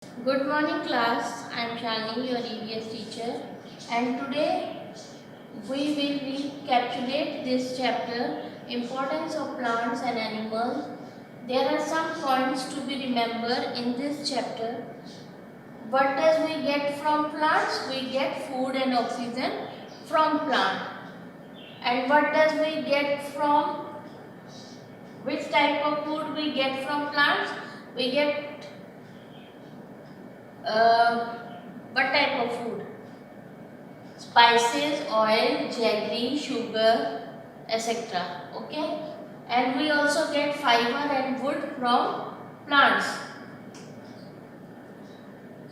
Good morning class, I am Shalini, your EVS teacher, and today we will recapitulate this chapter, Importance of Plants and Animals. There are some points to be remembered in this chapter. What does we get from plants? We get food and oxygen from plant. And what does we get from, which type of food we get from plants? We get what type of food? Spices, oil, jaggery, sugar, etc. Okay, and we also get fiber and wood from plants.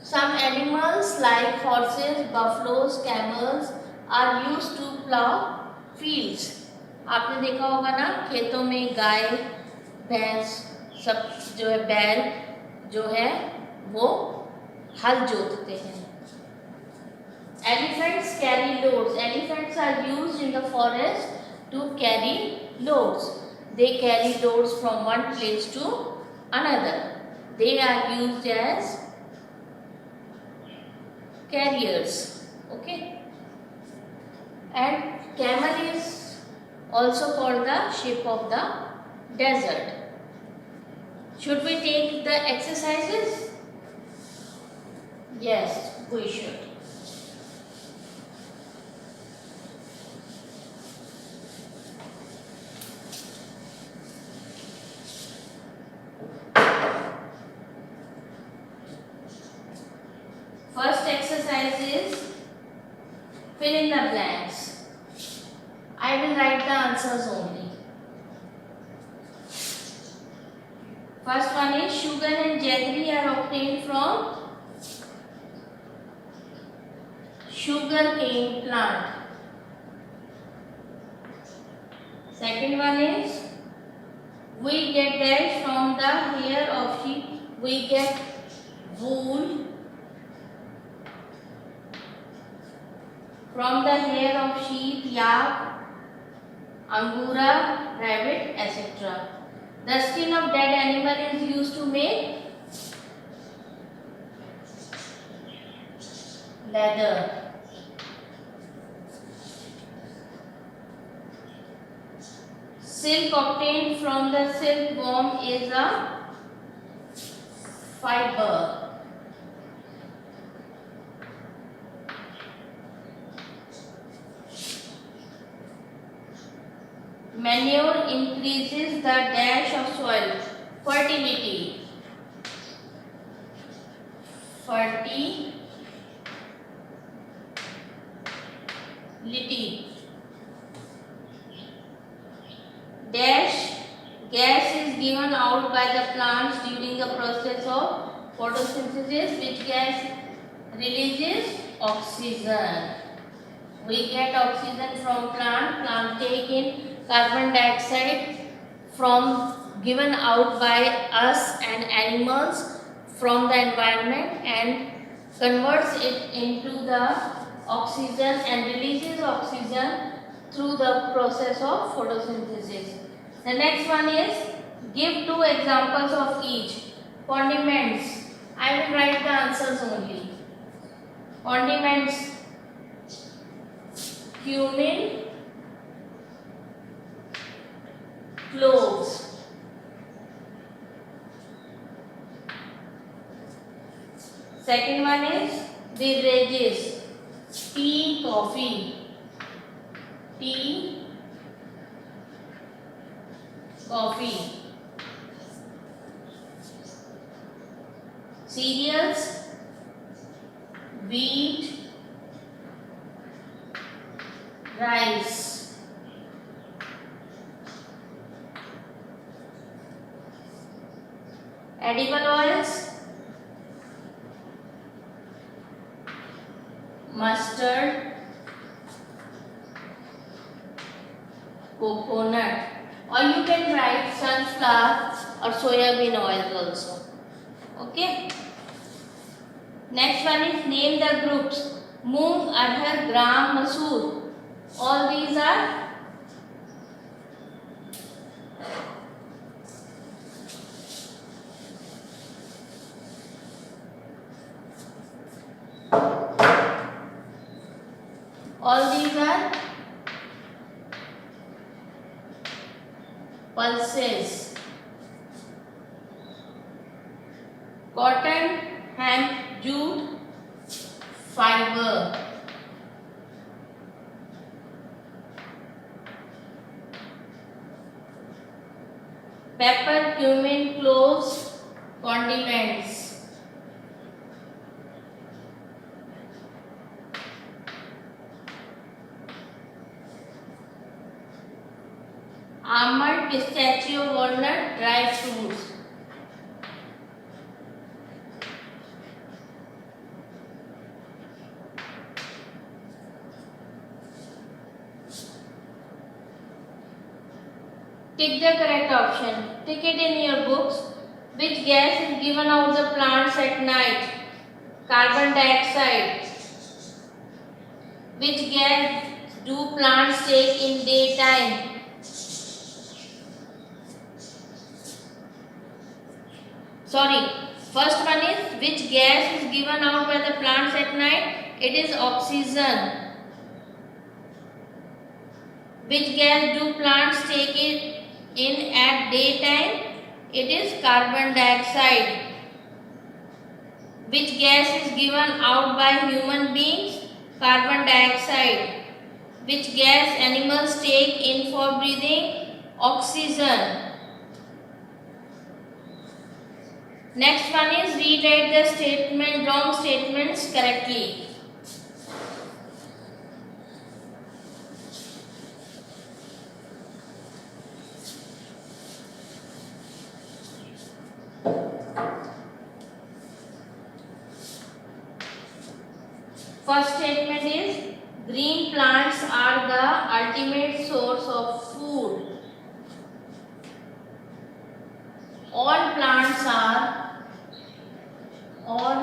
Some animals like horses, buffaloes, camels are used to plow fields. आपने देखा होगा ना, खेतों में गाय भैंस सब जो है, बैल जो है वो हल जोतते हैं. Elephants carry loads. Elephants are used in the forest to carry loads. They carry loads from one place to another. They are used as carriers. Okay. And camel is also called the sheep of the desert. Should we take the exercises? Yes, we should. First exercise is fill in the blanks. I will write the answers only. First one is sugar and jaggery are obtained from sugarcane plant. Second one is we get dash from the hair of sheep. We get wool from the hair of sheep, yak, angora, rabbit, etc. The skin of dead animal is used to make leather. Silk obtained from the silkworm is a fiber. Manure increases the dash of soil. Fertility. Fertility. Dash gas is given out by the plants during the process of photosynthesis. Which gas releases oxygen? We get oxygen from plant. Plant take in carbon dioxide from given out by us and animals from the environment and converts it into the oxygen and releases oxygen through the process of photosynthesis. The next one is give two examples of each. Condiments. I will write the answers only. Condiments: cumin, cloves. Second one is beverages: tea, coffee. Tea, coffee. Cereals: wheat, rice. Edible oils: mustard, coconut, or you can write sunflower or soya bean oil also. Okay. Next one is name the groups: moong, arhar, gram, masoor. All these are All these are pulses. Cotton, hemp, jute, fiber. Pepper, cumin, cloves, condiments. Almond, pistachio, walnut, dry fruits. Tick the correct option. Tick it in your books. Which gas is given out the plants at night? Carbon dioxide. Which gas do plants take in daytime? Sorry, first one is which gas is given out by the plants at night? It is oxygen. Which gas do plants take in at daytime? It is carbon dioxide. Which gas is given out by human beings? Carbon dioxide. Which gas animals take in for breathing? Oxygen. Next one is rewrite the wrong statements correctly. First statement is green plants are the ultimate source of food. All plants are, और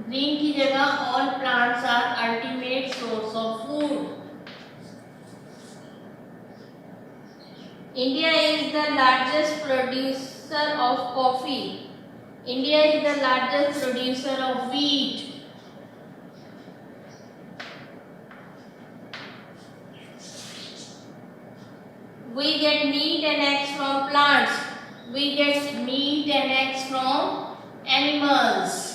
green की जगह all plants are ultimate source of food. India is the largest producer of coffee. India is the largest producer of wheat. We get meat and eggs from plants. We get meat and eggs from animals.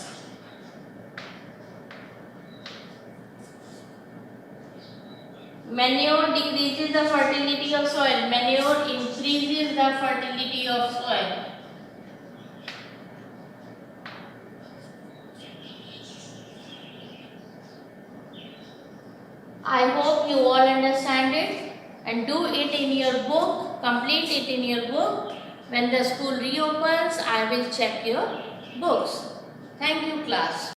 Manure decreases the fertility of soil. Manure increases the fertility of soil. I hope you all understand it and do it in your book, complete it in your book. When the school reopens, I will check your books. Thank you, class.